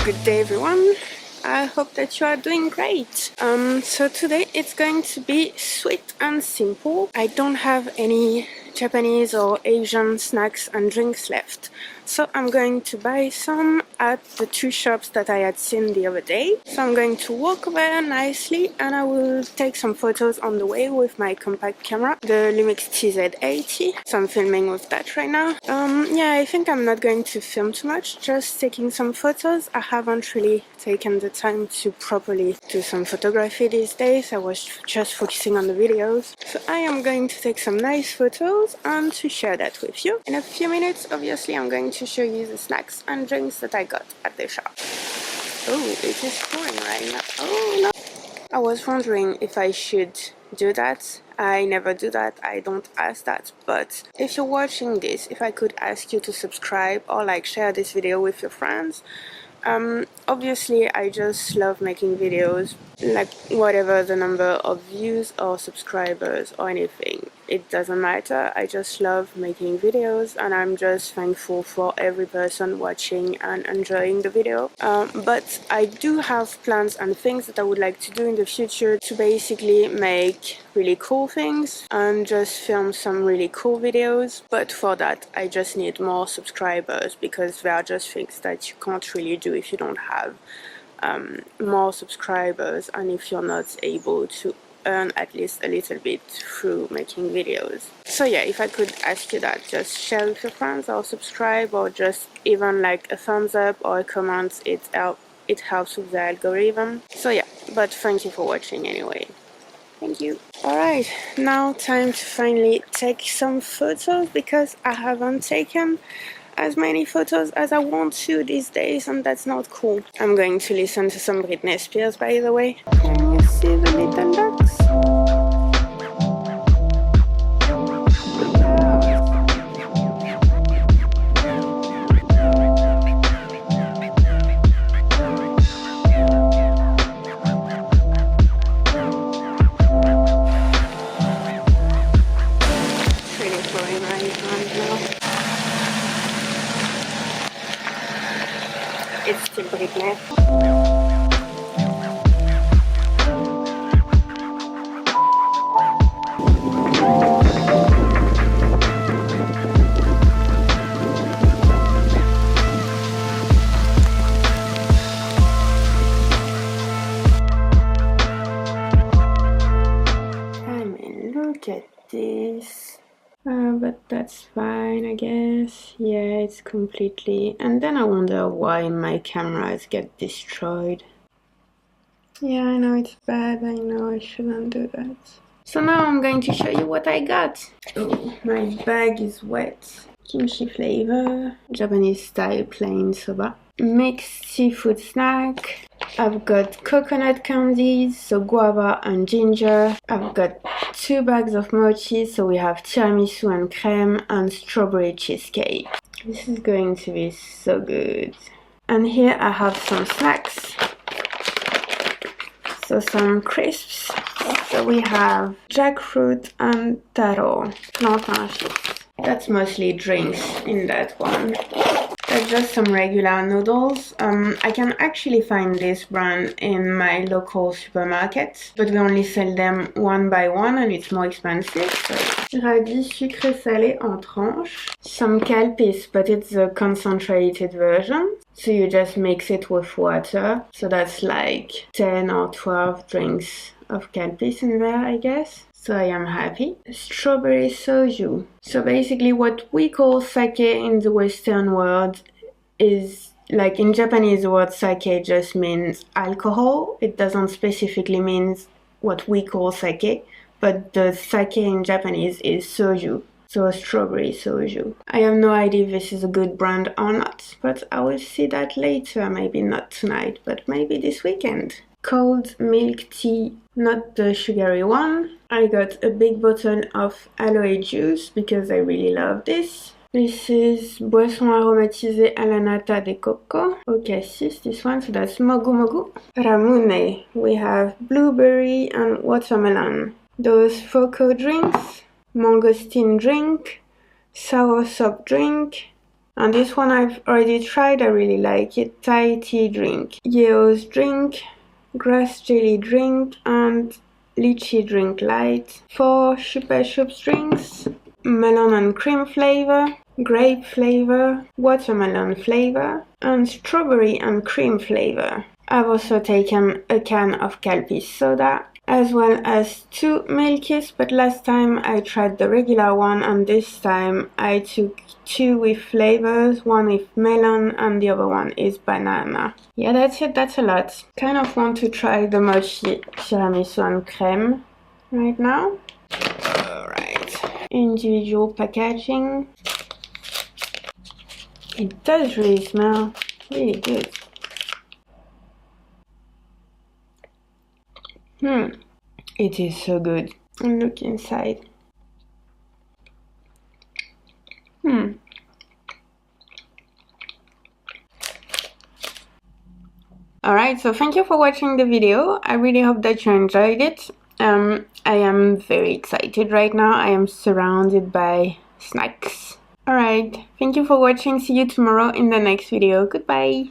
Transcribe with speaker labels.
Speaker 1: Good day everyone, I hope that you are doing great. So today it's going to be sweet and simple. I don't have any Japanese or Asian snacks and drinks left, so I'm going to buy some at the two shops that I had seen the other day. So I'm going to walk there nicely and I will take some photos on the way with my compact camera, the Lumix TZ80. So I'm filming with that right now. Yeah, I think I'm not going to film too much, just taking some photos. I haven't really taken the time to properly do some photography these days. I was just focusing on the videos. So I am going to take some nice photos and to share that with you. In a few minutes, obviously, I'm going to show you the snacks and drinks that I got at the shop. Oh, it is pouring right now. Oh no! I was wondering if I should do that. I never do that, I don't ask that, but if you're watching this, if I could ask you to subscribe or like share this video with your friends. Obviously I just love making videos, like whatever the number of views or subscribers or anything, it doesn't matter. I just love making videos and I'm just thankful for every person watching and enjoying the video. But I do have plans and things that I would like to do in the future to basically make really cool things and just film some really cool videos. But for that I just need more subscribers, because there are just things that you can't really do if you don't have more subscribers and if you're not able to earn at least a little bit through making videos. So yeah, if I could ask you that, just share with your friends or subscribe, or just even like a thumbs up or a comment, it helps with the algorithm. So yeah, but thank you for watching anyway. Thank you. Alright, now time to finally take some photos, because I haven't taken as many photos as I want to these days, and that's not cool. I'm going to listen to some Britney Spears, by the way. Can you see the little ducks? It's really flowing right now. It's still Brittany. I mean, look at this. But that's fine, I guess. Yeah, it's completely... And then I wonder why my cameras get destroyed. Yeah, I know it's bad. I know I shouldn't do that. So now I'm going to show you what I got. Oh, my bag is wet. Kimchi flavor, Japanese style plain soba, mixed seafood snack. I've got coconut candies, so guava and ginger. I've got 2 bags of mochi, so we have tiramisu and creme and strawberry cheesecake. This is going to be so good. And here I have some snacks. So some crisps. So we have jackfruit and taro, plantain chips. That's mostly drinks in that one. That's just some regular noodles. I can actually find this brand in my local supermarket, but we only sell them one by one and it's more expensive. So, radis sucré salé en tranches. Some calpis, but it's a concentrated version. So you just mix it with water. So that's like 10 or 12 drinks of calpis in there, I guess. So I am happy. Strawberry soju. So basically what we call sake in the Western world is, like in Japanese the word sake just means alcohol. It doesn't specifically mean what we call sake, but the sake in Japanese is soju. So strawberry soju. I have no idea if this is a good brand or not, but I will see that later. Maybe not tonight, but maybe this weekend. Cold milk tea, not the sugary one. I got a big bottle of aloe juice because I really love this. This is boisson aromatisée à la nata de coco au cassis, this one, so that's mogu mogu. Ramune, we have blueberry and watermelon. Those foco drinks, mangosteen drink, soursop drink, And this one I've already tried, I really like it. Thai tea drink, Yeo's drink, grass jelly drink, and lychee drink light. 4 Chupa Chups drinks, melon and cream flavor, grape flavor, watermelon flavor, and strawberry and cream flavor. I've also taken a can of Calpis soda, as well as 2 Milkies, but last time I tried the regular one, and this time I took 2 with flavors, one with melon and the other one is banana. Yeah, that's it, that's a lot. Kind of want to try the mochi tiramisu and creme right now. Alright, individual packaging. It does really smell really good. It is so good. And look inside. Alright, so thank you for watching the video. I really hope that you enjoyed it. I am very excited right now. I am surrounded by snacks. Alright, thank you for watching. See you tomorrow in the next video. Goodbye.